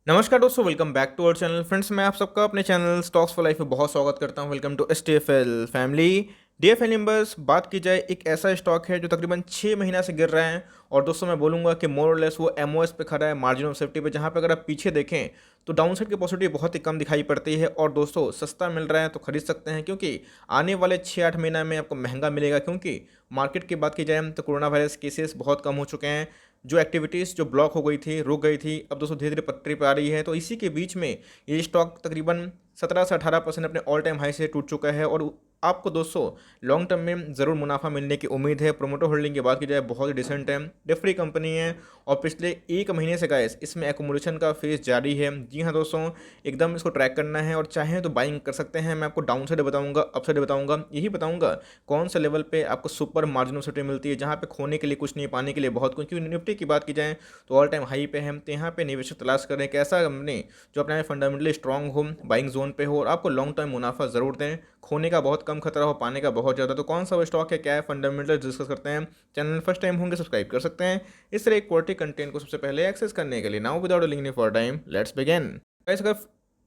नमस्कार दोस्तों, welcome back to our channel. Friends, मैं आप सबका अपने चैनल स्टॉक्स फॉर लाइफ में बहुत स्वागत करता हूं। Welcome to STFL family. DFL members, बात की जाए एक ऐसा स्टॉक है जो तकरीबन 6 महीना से गिर रहा है। और दोस्तों मैं बोलूंगा कि मोर और लेस वो एमओएस पे खड़ा है, मार्जिन ऑफ सेफ्टी पे, जहां पे अगर आप पीछे देखें तो डाउनसाइड की पॉसिबिलिटी बहुत ही कम दिखाई पड़ती है। और दोस्तों सस्ता मिल रहा है तो खरीद सकते हैं, क्योंकि आने वाले 6-8 महीना में आपको महंगा मिलेगा। क्योंकि मार्केट की बात की जाए तो कोरोना वायरस केसेस बहुत कम हो चुके हैं। जो एक्टिविटीज़ जो ब्लॉक हो गई थी, रुक गई थी, अब दोस्तों धीरे धीरे पटरी पे आ रही है। तो इसी के बीच में ये स्टॉक तकरीबन 17 से 18% अपने ऑल टाइम हाई से टूट चुका है। और आपको दोस्तों लॉन्ग टर्म में ज़रूर मुनाफा मिलने की उम्मीद है। प्रोमोटर होल्डिंग की बात की जाए बहुत ही डिसेंट है, डेट फ्री कंपनी है। और पिछले 1 महीने से गाइस इसमें एकोमोडेशन का फेज जारी है। जी हाँ दोस्तों, एकदम इसको ट्रैक करना है और चाहें तो बाइंग कर सकते हैं। मैं आपको डाउन साइड बताऊंगा, अप साइड बताऊंगा, यही बताऊंगा कौन सा लेवल पे आपको सुपर मार्जिन ऑफ सेफ्टी मिलती है, जहाँ पे खोने के लिए कुछ नहीं, पाने के लिए बहुत कुछ। क्योंकि निफ्टी की बात की जाए तो ऑल टाइम हाई पे है। तो यहाँ पे निवेशक तलाश कर रहे हैं कि ऐसा कंपनी जो अपने फंडामेंटली स्ट्रांग हो, बाइंग जोन पे हो और आपको लॉन्ग टर्म मुनाफा जरूर दें, खोने का बहुत कम खतरा हो, पाने का बहुत ज़्यादा। तो कौन सा वो स्टॉक है, क्या है, फंडामेंटल डिस्कस करते हैं। चैनल फर्स्ट टाइम होंगे सब्सक्राइब कर सकते हैं इस तरह एक क्वालिटी कंटेंट को सबसे पहले एक्सेस करने के लिए। Now without link for time let's begin. Guys, अगर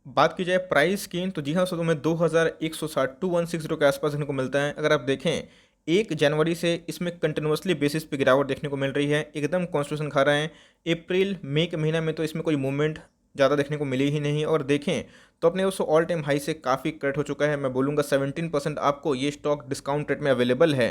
बात की जाए प्राइस की तो जी हाँ दोस्तों, तुम्हें 2160 2160 के आसपास देखने को मिलता है। अगर आप देखें 1 जनवरी से इसमें कंटिन्यूसली बेसिस पे गिरावट देखने को मिल रही है, एकदम कॉन्स्टिट्यूशन खा रहा है। अप्रैल मई के महीना में तो इसमें कोई मूवमेंट ज़्यादा देखने को मिली ही नहीं। और देखें तो अपने उस ऑल टाइम हाई से काफ़ी कट हो चुका है। मैं बोलूँगा 17% आपको ये स्टॉक डिस्काउंट रेट में अवेलेबल है।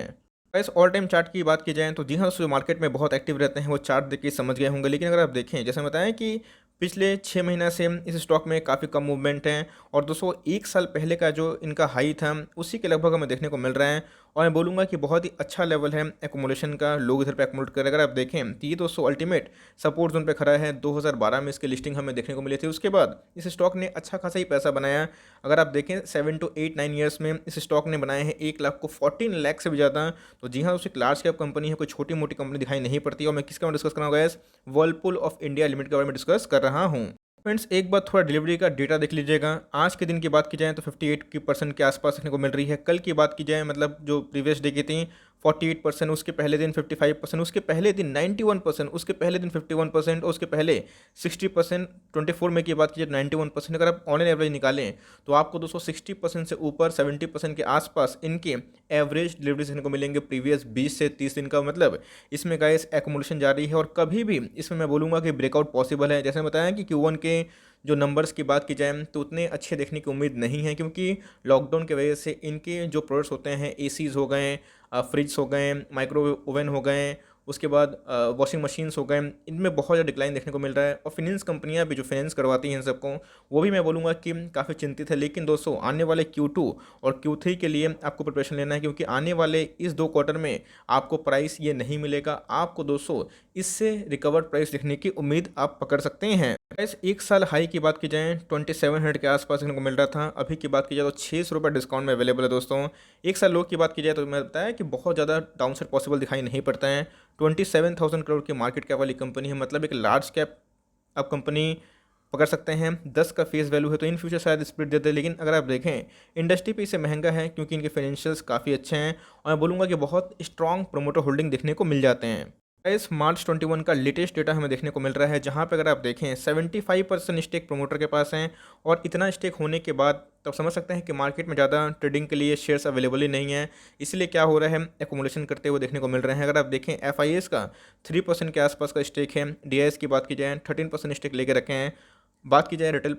इस ऑल टाइम चार्ट की बात की जाए तो जी हाँ, जो मार्केट में बहुत एक्टिव रहते हैं वो चार्ट देख के समझ गए होंगे। लेकिन अगर आप देखें, जैसे बताएं कि पिछले 6 महीना से इस स्टॉक में काफ़ी कम मूवमेंट है। और दोस्तों 1 साल पहले का जो इनका हाई था उसी के लगभग हमें देखने को मिल रहा है। और मैं बोलूँगा कि बहुत ही अच्छा लेवल है एकोमोडेशन का, लोग इधर पे एकोमोडेट कर रहे हैं। अगर आप देखें तो ये दोस्तों अल्टीमेट सपोर्ट जोन पे खड़ा है। 2012 में इसकी लिस्टिंग हमें देखने को मिली थी। उसके बाद इस स्टॉक ने अच्छा खासा ही पैसा बनाया। अगर आप देखें 7 to 8 9 ईयर्स में इस स्टॉक ने बनाए हैं 1 लाख को 14 लाख से भी ज़्यादा। तो जी हाँ, उसे एक लार्ज कैप कंपनी है, कोई छोटी मोटी कंपनी दिखाई नहीं पड़ती। और मैं किसके बारे में डिस्कस कर रहा हूँ gas, Whirlpool of India limited के बारे में डिस्कस कर रहा हूँ। फ्रेंड्स, एक बार थोड़ा डिलीवरी का डेटा देख लीजिएगा। आज के दिन की बात की जाए तो 58% के आसपास देखने को मिल रही है। कल की बात की जाए, मतलब जो प्रीवियस डे की थी, 48%, उसके पहले दिन 55%, उसके पहले दिन 91%, उसके पहले दिन 51% और उसके पहले 60%। 24 में की बात की जाए 91%। अगर आप ऑन एन एवरेज निकालें तो आपको 260% से ऊपर 70% के आसपास इनके एवरेज डिलीवरी देखने को मिलेंगे प्रीवियस 20 से 30 दिन का। मतलब इसमें गाइस एकोमोडेशन जारी है और कभी भी इसमें मैं बोलूँगा कि ब्रेकआउट पॉसिबल है। जैसे बताया कि Q1 के जो नंबर्स की बात की जाए तो उतने अच्छे देखने की उम्मीद नहीं है, क्योंकि लॉकडाउन की वजह से इनके जो प्रोडक्ट्स होते हैं, एसीज हो गए, फ्रिज हो गए, माइक्रो ओवन हो गए, उसके बाद वॉशिंग मशीन्स हो गए, इनमें बहुत ज़्यादा डिक्लाइन देखने को मिल रहा है। और फाइनेंस कंपनियां भी जो फाइनेंस करवाती हैं इन सबको, वो भी मैं बोलूँगा कि काफ़ी चिंतित है। लेकिन दोस्तों आने वाले Q2 और Q3 के लिए आपको प्रिपरेशन लेना है, क्योंकि आने वाले इस 2 क्वार्टर में आपको प्राइस ये नहीं मिलेगा। आपको दोस्तों इससे रिकवर्ड प्राइस देखने की उम्मीद आप पकड़ सकते हैं। प्राइस 1 साल हाई की बात की जाए 2700 के आसपास देखने को मिल रहा था। अभी की बात की जाए तो 600 रुपये डिस्काउंट में अवेलेबल है दोस्तों। 1 साल लो की बात की जाए तो मैं बताया कि बहुत ज़्यादा डाउनसाइड पॉसिबल दिखाई नहीं पड़ता है। 27,000 करोड़ की मार्केट कैप वाली कंपनी है, मतलब एक लार्ज कैप आप कंपनी पकड़ सकते हैं। 10 का फेस वैल्यू है, तो इन फ्यूचर शायद स्प्लिट देते हैं। लेकिन अगर आप देखें इंडस्ट्री पे इसे महंगा है, क्योंकि इनके फाइनेंशियल्स काफ़ी अच्छे हैं। और मैं बोलूँगा कि बहुत स्ट्रॉन्ग प्रोमोटर होल्डिंग देखने को मिल जाते हैं। इस मार्च 21 का लेटेस्ट डेटा हमें देखने को मिल रहा है, जहां पे अगर आप देखें 75% स्टेक प्रोमोटर के पास हैं। और इतना स्टेक होने के बाद तब समझ सकते हैं कि मार्केट में ज़्यादा ट्रेडिंग के लिए शेयर्स अवेलेबल ही नहीं है। इसलिए क्या हो रहा है, एकोमोडेशन करते हुए देखने को मिल रहे हैं। अगर आप देखें FIS का 3% के आसपास का स्टेक है। DIS की बात की जाए 13% स्टेक लेके रखे हैं। बात की जाए रिटेल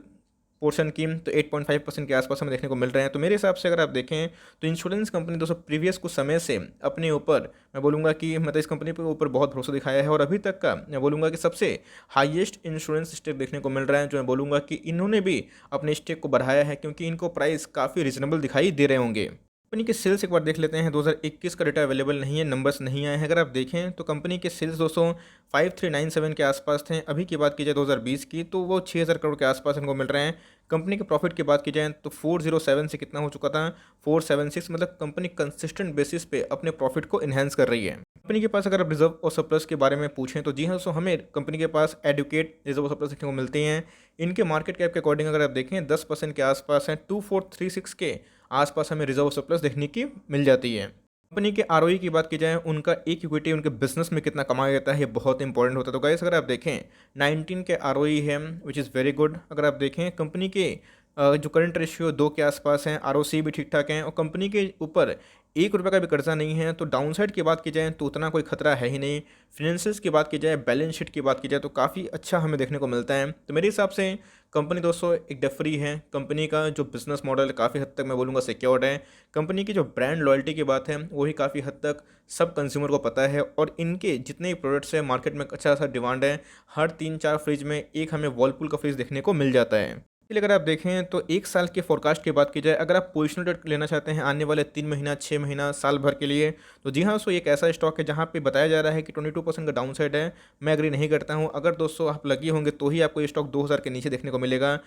पोर्शन की तो 8.5% के आसपास हमें देखने को मिल रहे हैं। तो मेरे हिसाब से अगर आप देखें तो इंश्योरेंस कंपनी दोस्तों प्रीवियस कुछ समय से अपने ऊपर मैं बोलूँगा कि मतलब इस कंपनी के ऊपर बहुत भरोसा दिखाया है। और अभी तक का मैं बोलूँगा कि सबसे हाईएस्ट इंश्योरेंस स्टेक देखने को मिल रहा है, जो मैं बोलूँगा कि इन्होंने भी अपने स्टेक को बढ़ाया है, क्योंकि इनको प्राइस काफ़ी रिजनेबल दिखाई दे रहे होंगे। कंपनी के सेल्स एक बार देख लेते हैं। 2021 का डेटा अवेलेबल नहीं है, नंबर्स नहीं आए हैं। अगर आप देखें तो कंपनी के सेल्स दोस्तों 5397 के आसपास थे। अभी की बात की जाए 2020 की तो वो 6000 करोड़ के आसपास इनको मिल रहे हैं। कंपनी के प्रॉफिट की बात की जाए तो 407 से कितना हो चुका था, 476। मतलब कंपनी कंसिस्टेंट बेसिस पे अपने प्रॉफिट को इन्हेंस कर रही है। कंपनी के पास अगर आप रिजर्व और सरप्लस के बारे में पूछें तो जी हाँ दोस्तों, हमें कंपनी के पास एडुकेट रिजर्व और सरप्लस देखने को मिलते हैं। इनके मार्केट कैप के अकॉर्डिंग अगर आप देखें 10% के आसपास हैं। 2436 के आसपास हमें रिजर्व सरप्लस देखने की मिल जाती है। कंपनी के आरओई की बात की जाए, उनका एक इक्विटी उनके बिजनेस में कितना कमाया जाता है, ये बहुत इंपॉर्टेंट होता है। तो गाइस अगर आप देखें 19 के आरओई है, विच इज़ वेरी गुड। अगर आप देखें कंपनी के जो करंट रेशियो 2 के आसपास हैं, आरओसी भी ठीक ठाक हैं और कंपनी के ऊपर ₹1 का भी कर्जा नहीं है। तो डाउनसाइड की बात की जाए तो उतना कोई खतरा है ही नहीं। फाइनेंशियल्स की बात की जाए, बैलेंस शीट की बात की जाए तो काफ़ी अच्छा हमें देखने को मिलता है। तो मेरे हिसाब से कंपनी दोस्तों एक डेट फ्री है। कंपनी का जो बिज़नेस मॉडल काफ़ी हद तक मैं बोलूँगा सिक्योर्ड है। कंपनी की जो ब्रांड लॉयल्टी की बात है वो ही काफ़ी हद तक सब कंज्यूमर को पता है और इनके जितने भी प्रोडक्ट्स हैं मार्केट में अच्छा खासा डिमांड है। हर 3-4 फ्रिज में एक हमें वर्लपूल का फ्रिज देखने को मिल जाता है। इसलिए अगर आप देखें तो 1 साल के फोरकास्ट की बात की जाए, अगर आप पोजिशनल ट्रेड लेना चाहते हैं आने वाले 3 महीना, 6 महीना, साल भर के लिए, तो जी हाँ, सो एक ऐसा स्टॉक है जहाँ पे बताया जा रहा है कि 22% का डाउन साइड है। मैं एग्री नहीं करता हूँ। अगर दोस्तों आप लगे होंगे तो ही आपको ये स्टॉक 2000 के नीचे देखने को मिलेगा।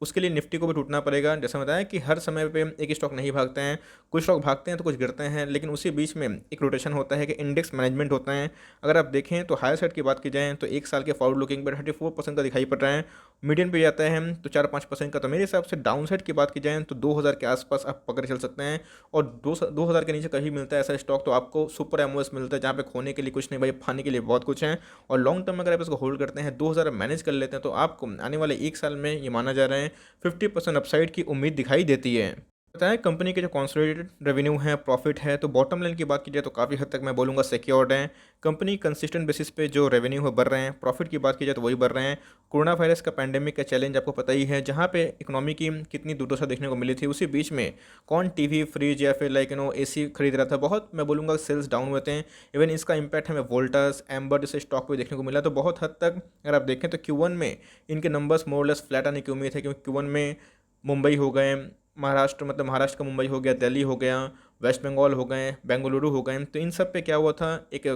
उसके लिए निफ्टी को भी टूटना पड़ेगा। जैसा बताया कि हर समय पे एक स्टॉक नहीं भागते हैं, कुछ स्टॉक भागते हैं तो कुछ गिरते हैं, लेकिन उसी बीच में एक रोटेशन होता है कि इंडेक्स मैनेजमेंट होता है। अगर आप देखें तो हायर साइड की बात की जाए तो 1 साल के फॉरवर्ड लुकिंग पर 34% का दिखाई पड़ रहा है। मीडियन पे जाता है तो 4-5% का। तो मेरे हिसाब से डाउन साइड की बात की जाए तो 2000 के आसपास आप पकड़ चल सकते हैं और 2000 के नीचे कहीं मिलता है ऐसा स्टॉक तो आपको सुपर एमओएस मिलता है, जहाँ पे खोने के लिए कुछ नहीं भाई, खाने के लिए बहुत कुछ है। और लॉन्ग टर्म में अगर आप इसको होल्ड करते हैं, 2000 मैनेज कर लेते हैं, तो आपको आने वाले 1 साल में ये माना जा रहा है 50% अपसाइड की उम्मीद दिखाई देती है। बताएं कंपनी के जो कंसोलिडेटेड रेवेन्यू है, प्रॉफिट है, तो बॉटम लाइन की बात की जाए तो काफ़ी हद तक मैं बोलूँगा सिक्योर्ड है। कंपनी कंसिस्टेंट बेसिस पे जो रेवेन्यू है बढ़ रहे हैं, प्रॉफिट की बात की जाए तो वही बढ़ रहे हैं। कोरोना वायरस का पैंडेमिक का चैलेंज आपको पता ही है, जहाँ पे इकोनॉमी की कितनी दुर्दशा देखने को मिली थी, उसी बीच में कौन टीवी, फ्रिज या फिर एसी खरीद रहा था। बहुत मैं बोलूँगा सेल्स डाउन हुए थे। इवन इसका इम्पैक्ट हमें वोल्टास, एम्बर जैसे स्टॉक पे देखने को मिला। तो बहुत हद तक अगर आप देखें तो Q1 में इनके नंबर्स मोरलेस फ्लैट आने की उम्मीद है, क्योंकि Q1 में मुंबई हो गए, महाराष्ट्र मतलब महाराष्ट्र का मुंबई हो गया, दिल्ली हो गया, वेस्ट बंगाल हो गए, बेंगलुरु हो गए। तो इन सब पे क्या हुआ था, एक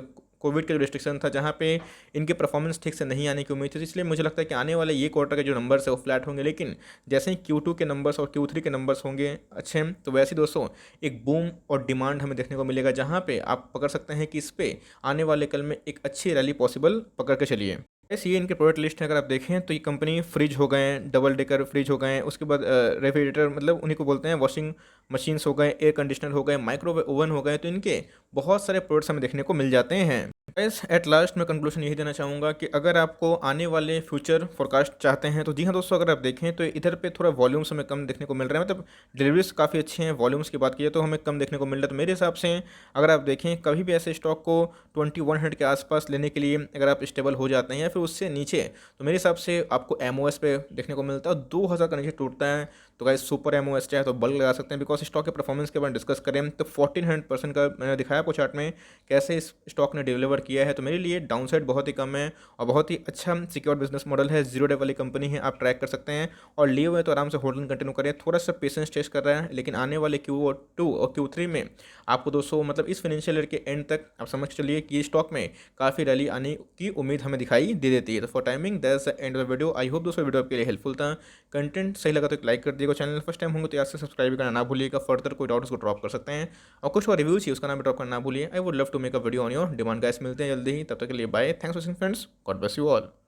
कोविड का रिस्ट्रिक्शन था, जहाँ पे इनके परफॉर्मेंस ठीक से नहीं आने की उम्मीद थी। तो इसलिए मुझे लगता है कि आने वाले ये क्वार्टर के जो नंबर्स है वो फ्लैट होंगे, लेकिन जैसे ही Q2 के नंबर्स और Q3 के नंबर्स होंगे अच्छे, तो वैसे ही दोस्तों एक बूम और डिमांड हमें देखने को मिलेगा, जहाँ पे आप पकड़ सकते हैं कि इस पे आने वाले कल में एक अच्छी रैली पॉसिबल पकड़ के चलिए। ऐसे ये इनके प्रोडक्ट लिस्ट है। अगर आप देखें तो ये कंपनी फ्रिज हो गए, डबल डेकर फ्रिज हो गए, उसके बाद रेफ्रिजरेटर मतलब उन्हीं को बोलते हैं, वॉशिंग मशीन्स हो गए, एयर कंडीशनर हो गए, माइक्रोवेव ओवन हो गए। तो इनके बहुत सारे प्रोडक्ट्स हमें देखने को मिल जाते हैं। गाइस एट लास्ट मैं कंक्लूजन यही देना चाहूँगा कि अगर आपको आने वाले फ्यूचर फोरकास्ट चाहते हैं तो जी हाँ दोस्तों, अगर आप देखें तो इधर पे थोड़ा वॉल्यूम्स हमें कम देखने को मिल रहा है, मतलब डिलीवरीज काफ़ी अच्छी हैं। वॉल्यूम्स की बात की जाए तो हमें कम देखने को मिल रहा है। तो मेरे हिसाब से अगर आप देखें कभी भी ऐसे स्टॉक को 2100 के आसपास लेने के लिए अगर आप स्टेबल हो जाते हैं या फिर उससे नीचे, तो मेरे हिसाब से आपको एमओएस पे देखने को मिलता है। 2000 का नीचे टूटता है तो गाइस सुपर एमओएस चाहे तो बल्क लगा सकते हैं, बिकॉज स्टॉक के परफॉर्मेंस के बारे में डिस्कस करें तो 1400% का मैंने दिखाया आपको चार्ट में कैसे इस स्टॉक ने डिलीवर किया है। तो मेरे लिए डाउनसाइड बहुत ही कम है और बहुत ही अच्छा सिक्योर बिजनेस मॉडल है। जीरो डेट वाली कंपनी है, आप ट्रैक कर सकते हैं और लिए हुए तो आराम से होल्डिंग कंटिन्यू करें। थोड़ा सा पेशेंस टेस्ट कर रहा है, लेकिन आने वाले Q2 और Q3 में आपको दोस्तों मतलब इस फाइनेंशियल ईयर के एंड तक आप समझ चलिए कि स्टॉक में काफ़ी रैली आने की उम्मीद हमें दिखाई दे देती है। तो for timing that's the end of the video. I hope दोस्तों वीडियो आपके लिए हेल्पफुल था। कंटेंट सही लगा तो एक लाइक कर दिएगा। चैनल फर्स्ट टाइम होंगे तो यार से सब्सक्राइब करना ना भूलिएगा। फर्दर कोई डाउट उसको ड्रॉप कर सकते हैं और कुछ और रिव्यू चाहिए उसका नाम ड्रॉप करना ना भूलिए। I would love to make a video on your demand. Guys मिलते हैं जल्दी ही, तब तक के लिए bye. Thanks for watching friends, God bless you all.